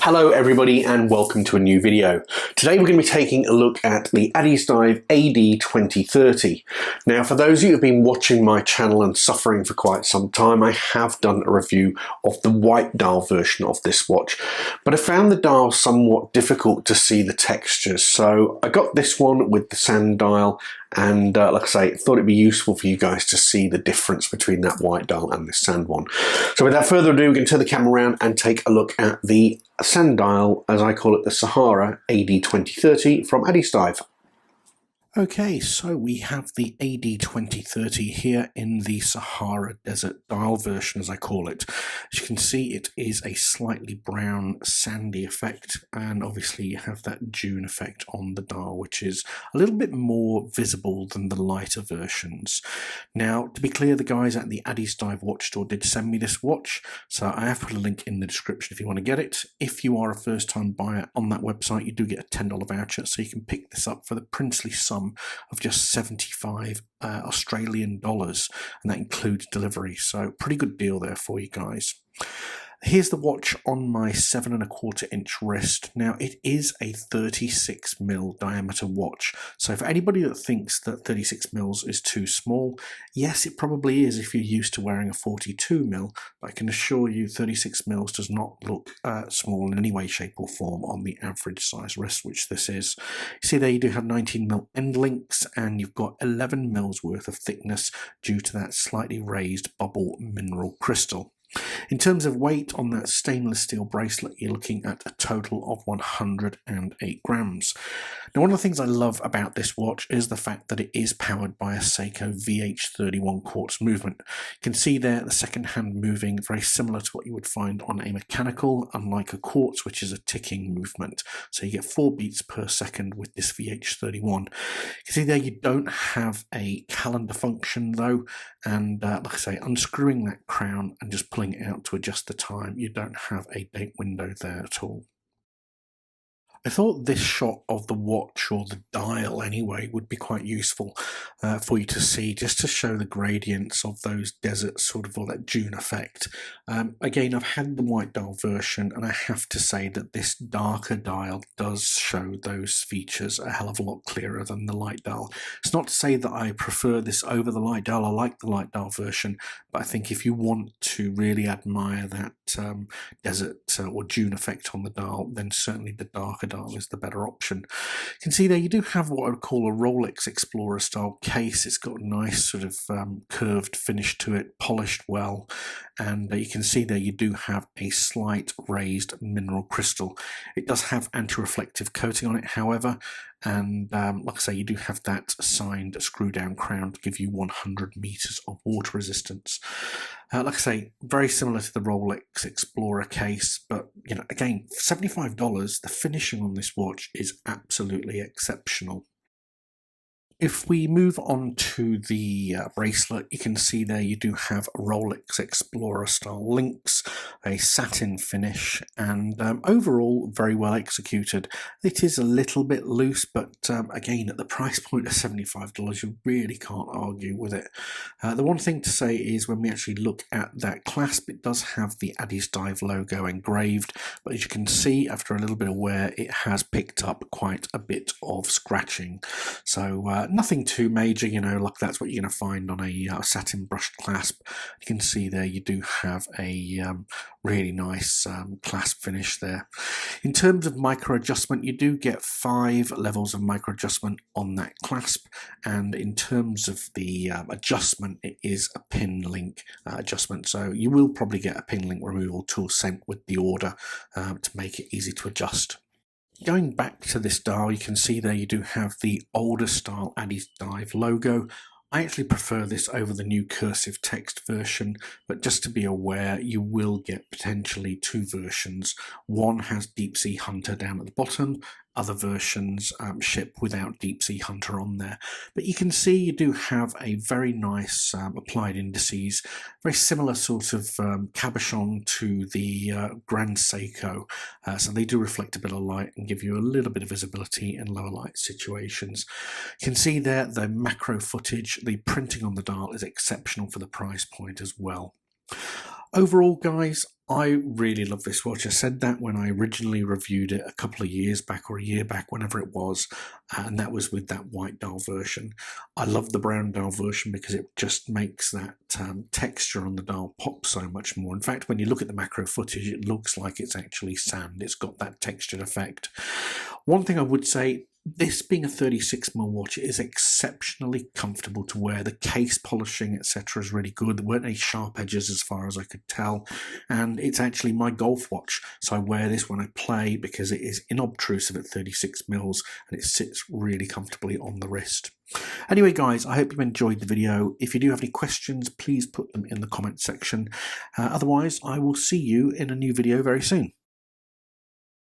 Hello everybody and welcome to a new video. Today we're going to be taking a look at the AddiesDive AD2030. Now for those of you who have been watching my channel and suffering for quite some time, I have done a review of the white dial version of this watch, but I found the dial somewhat difficult to see the textures, so I got this one with the sand dial and like I say, thought it'd be useful for you guys to see the difference between that white dial and this sand one. So without further ado, we're going to turn the camera around and take a look at the sand dial, as I call it, the Sahara AD2030 from AddiesDive. Okay, so we have the AD2030 here in the Sahara Desert dial version, as I call it. As you can see, it is a slightly brown sandy effect, and obviously you have that dune effect on the dial, which is a little bit more visible than the lighter versions. Now, to be clear, the guys at the AddiesDive watch store did send me this watch, so I have put a link in the description if you want to get it. If you are a first-time buyer on that website, you do get a $10 voucher, so you can pick this up for the princely sum of just 75 Australian dollars, and that includes delivery, so pretty good deal there for you guys. Here's the watch on my 7¼ inch wrist. Now it is a 36mm diameter watch, so for anybody that thinks that 36mm is too small, yes it probably is if you're used to wearing a 42mm, but I can assure you 36mm does not look small in any way, shape or form on the average size wrist, which this is. You see there you do have 19mm end links, and you've got 11mm worth of thickness due to that slightly raised bubble mineral crystal. In terms of weight on that stainless steel bracelet, you're looking at a total of 108 grams. Now, one of the things I love about this watch is the fact that it is powered by a Seiko VH31 quartz movement. You can see there the second hand moving very similar to what you would find on a mechanical, unlike a quartz, which is a ticking movement. So you get 4 beats per second with this VH31. You can see there you don't have a calendar function though, and like I say, unscrewing that crown and just pulling it out to adjust the time, you don't have a date window there at all. I thought this shot of the watch, or the dial anyway, would be quite useful for you to see, just to show the gradients of those deserts, sort of, or that dune effect. Again, I've had the white dial version, and I have to say that this darker dial does show those features a hell of a lot clearer than the light dial. It's not to say that I prefer this over the light dial. I like the light dial version, but I think if you want to really admire that desert or dune effect on the dial, then certainly the darker dial is the better option. You can see there you do have what I would call a Rolex Explorer style case. It's got a nice sort of curved finish to it, polished well, and you can see there you do have a slight raised mineral crystal. It does have anti-reflective coating on it, however, and like I say, you do have that signed screw down crown to give you 100 meters of water resistance. Like I say, very similar to the Rolex Explorer case, but you know, again, $75, the finishing on this watch is absolutely exceptional. If we move on to the bracelet, you can see there you do have Rolex Explorer style links, a satin finish, and overall very well executed. It is a little bit loose, but again, at the price point of $75, you really can't argue with it. The one thing to say is when we actually look at that clasp, it does have the AddiesDive logo engraved, but as you can see, after a little bit of wear, it has picked up quite a bit of scratching. So nothing too major, you know, like that's what you're going to find on a satin brushed clasp. You can see there you do have a really nice clasp finish there. In terms of micro adjustment, you do get 5 levels of micro adjustment on that clasp, and in terms of the adjustment, it is a pin link adjustment, so you will probably get a pin link removal tool sent with the order to make it easy to adjust. Going back to this dial, you can see there you do have the older style AddiesDive logo. I actually prefer this over the new cursive text version, but just to be aware, you will get potentially 2 versions. One has Deep Sea Hunter down at the bottom, other versions ship without Deep Sea Hunter on there. But you can see you do have a very nice applied indices, very similar sort of cabochon to the Grand Seiko. So they do reflect a bit of light and give you a little bit of visibility in lower light situations. You can see there the macro footage, the printing on the dial is exceptional for the price point as well. Overall, guys, I really love this watch. I said that when I originally reviewed it a couple of years back, or a year back, whenever it was, and that was with that white dial version. I love the brown dial version because it just makes that texture on the dial pop so much more. In fact, when you look at the macro footage, it looks like it's actually sand. It's got that textured effect. One thing I would say, this being a 36mm watch, it is exceptionally comfortable to wear. The case polishing, etc., is really good. There weren't any sharp edges as far as I could tell, and it's actually my golf watch, so I wear this when I play because it is unobtrusive at 36mm and it sits really comfortably on the wrist. Anyway, guys, I hope you enjoyed the video. If you do have any questions, please put them in the comment section. Otherwise, I will see you in a new video very soon.